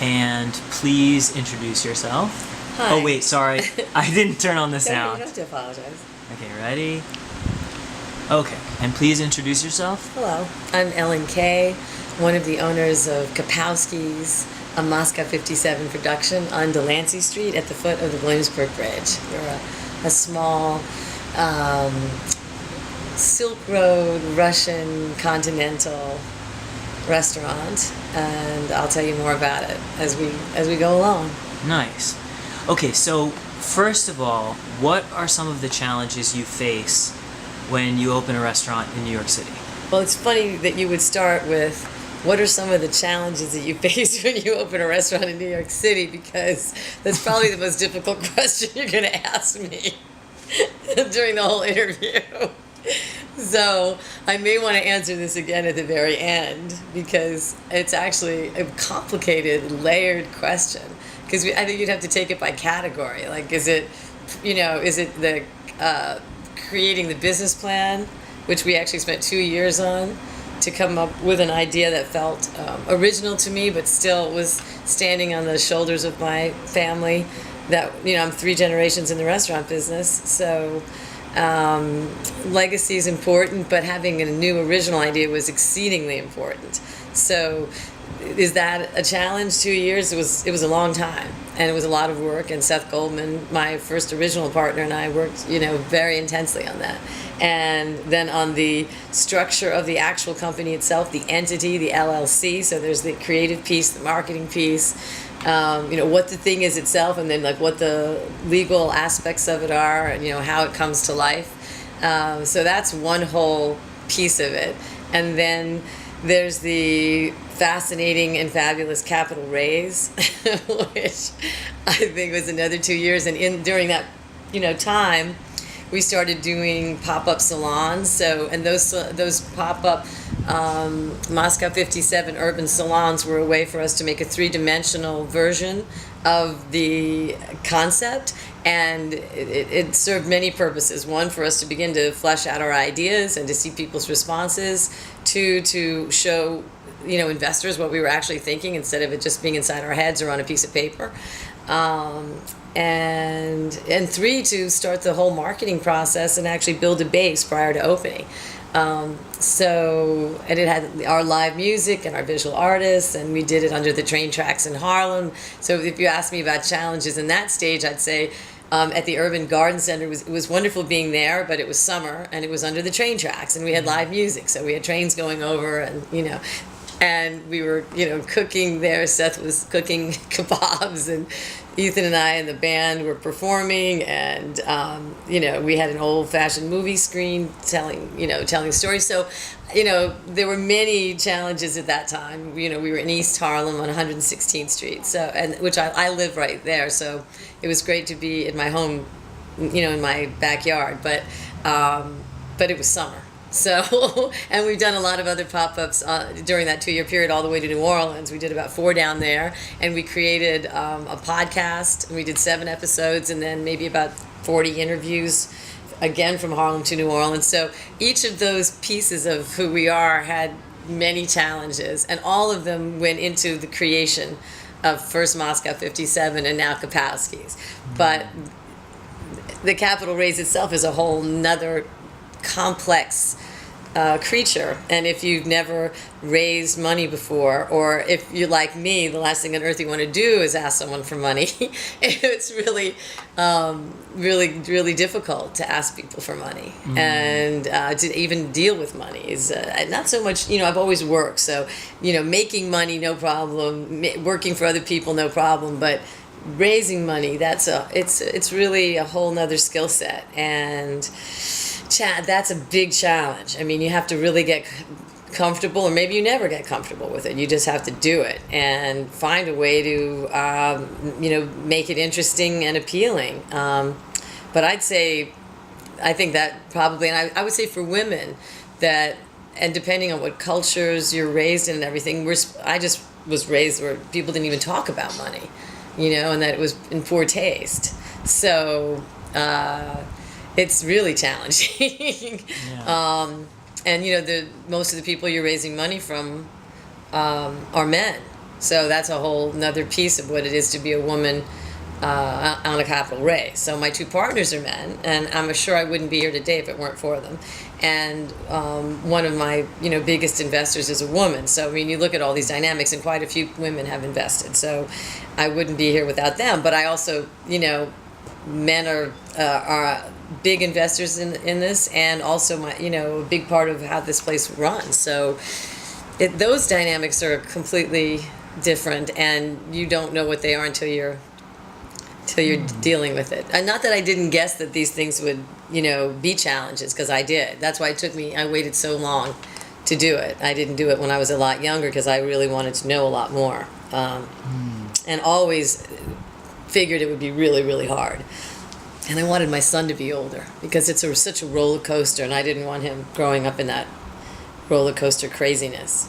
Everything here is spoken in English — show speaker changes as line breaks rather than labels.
And please introduce yourself.
Hi.
Oh wait, sorry. I didn't turn on the
You
sound.
don't have to apologize.
Okay, ready? Okay, and please introduce yourself.
Hello, I'm Ellen Kaye, one of the owners of Kapowski's, a Moscow 57 production on Delancey Street at the foot of the Williamsburg Bridge. We're a small Silk Road Russian continental restaurant, and I'll tell you more about it as we go along.
Nice. Okay, so first of all, what are some of the challenges you face when you open a restaurant in New York City?
Well, it's funny that you would start with what are some of the challenges that you face when you open a restaurant in New York City, because that's probably the most difficult question you're going to ask me during the whole interview. So I may want to answer this again at the very end, because it's actually a complicated, layered question. Because I think you'd have to take it by category. Like, is it the creating the business plan, which we actually spent 2 years on, to come up with an idea that felt original to me, but still was standing on the shoulders of my family. That, I'm 3 generations in the restaurant business, so legacy is important, but having a new original idea was exceedingly important. So is that a challenge? 2 years? It was a long time, and it was a lot of work. And Seth Goldman, my first original partner, and I worked very intensely on that. And then on the structure of the actual company itself, the entity, the LLC. So there's the creative piece, the marketing piece, what the thing is itself, and then like what the legal aspects of it are, and how it comes to life. So that's one whole piece of it. And then there's the fascinating and fabulous capital raise, which I think was another 2 years. And during that time, we started doing pop-up salons. So, and those pop-up Moscow 57 urban salons were a way for us to make a 3-dimensional version of the concept, and it served many purposes. One, for us to begin to flesh out our ideas and to see people's responses. 2, to show investors what we were actually thinking, instead of it just being inside our heads or on a piece of paper. And 3, to start the whole marketing process and actually build a base prior to opening. And it had our live music and our visual artists, and we did it under the train tracks in Harlem. So if you ask me about challenges in that stage, I'd say at the Urban Garden Center, it was wonderful being there, but it was summer and it was under the train tracks, and we had live music, so we had trains going over, and we were cooking there. Seth was cooking kebabs, and Ethan and I and the band were performing, and we had an old-fashioned movie screen telling stories. So there were many challenges at that time. We were in East Harlem on 116th Street, which I live right there, so it was great to be in my home, in my backyard, but it was summer. So, and we've done a lot of other pop-ups during that 2-year period, all the way to New Orleans. We did about 4 down there, and we created a podcast, and we did 7 episodes, and then maybe about 40 interviews, again from Harlem to New Orleans. So each of those pieces of who we are had many challenges, and all of them went into the creation of first Moscow 57 and now Kapowski's. But the capital raise itself is a whole nother complex creature, and if you've never raised money before, or if you're like me, the last thing on earth you want to do is ask someone for money. It's really really difficult to ask people for money, and to even deal with money is not so much. I've always worked, so making money no problem, working for other people no problem, but raising money, it's really a whole nother skill set, and that's a big challenge. I mean, you have to really get comfortable, or maybe you never get comfortable with it. You just have to do it and find a way to, make it interesting and appealing. But I think that probably, and I would say for women, that, and depending on what cultures you're raised in and everything, I just was raised where people didn't even talk about money, and that it was in poor taste. So, it's really challenging.
Yeah.
And most of the people you're raising money from are men. So that's a whole another piece of what it is to be a woman on a capital Ray. So my two partners are men, and I'm sure I wouldn't be here today if it weren't for them. And one of my biggest investors is a woman. So I mean, you look at all these dynamics, and quite a few women have invested. So I wouldn't be here without them. But I also, men are big investors in this, and also a big part of how this place runs. So those dynamics are completely different, and you don't know what they are until you're dealing with it. And not that I didn't guess that these things would, be challenges, because I did. That's why I waited so long to do it. I didn't do it when I was a lot younger because I really wanted to know a lot more. And always figured it would be really, really hard. And I wanted my son to be older because it's such a roller coaster, and I didn't want him growing up in that roller coaster craziness.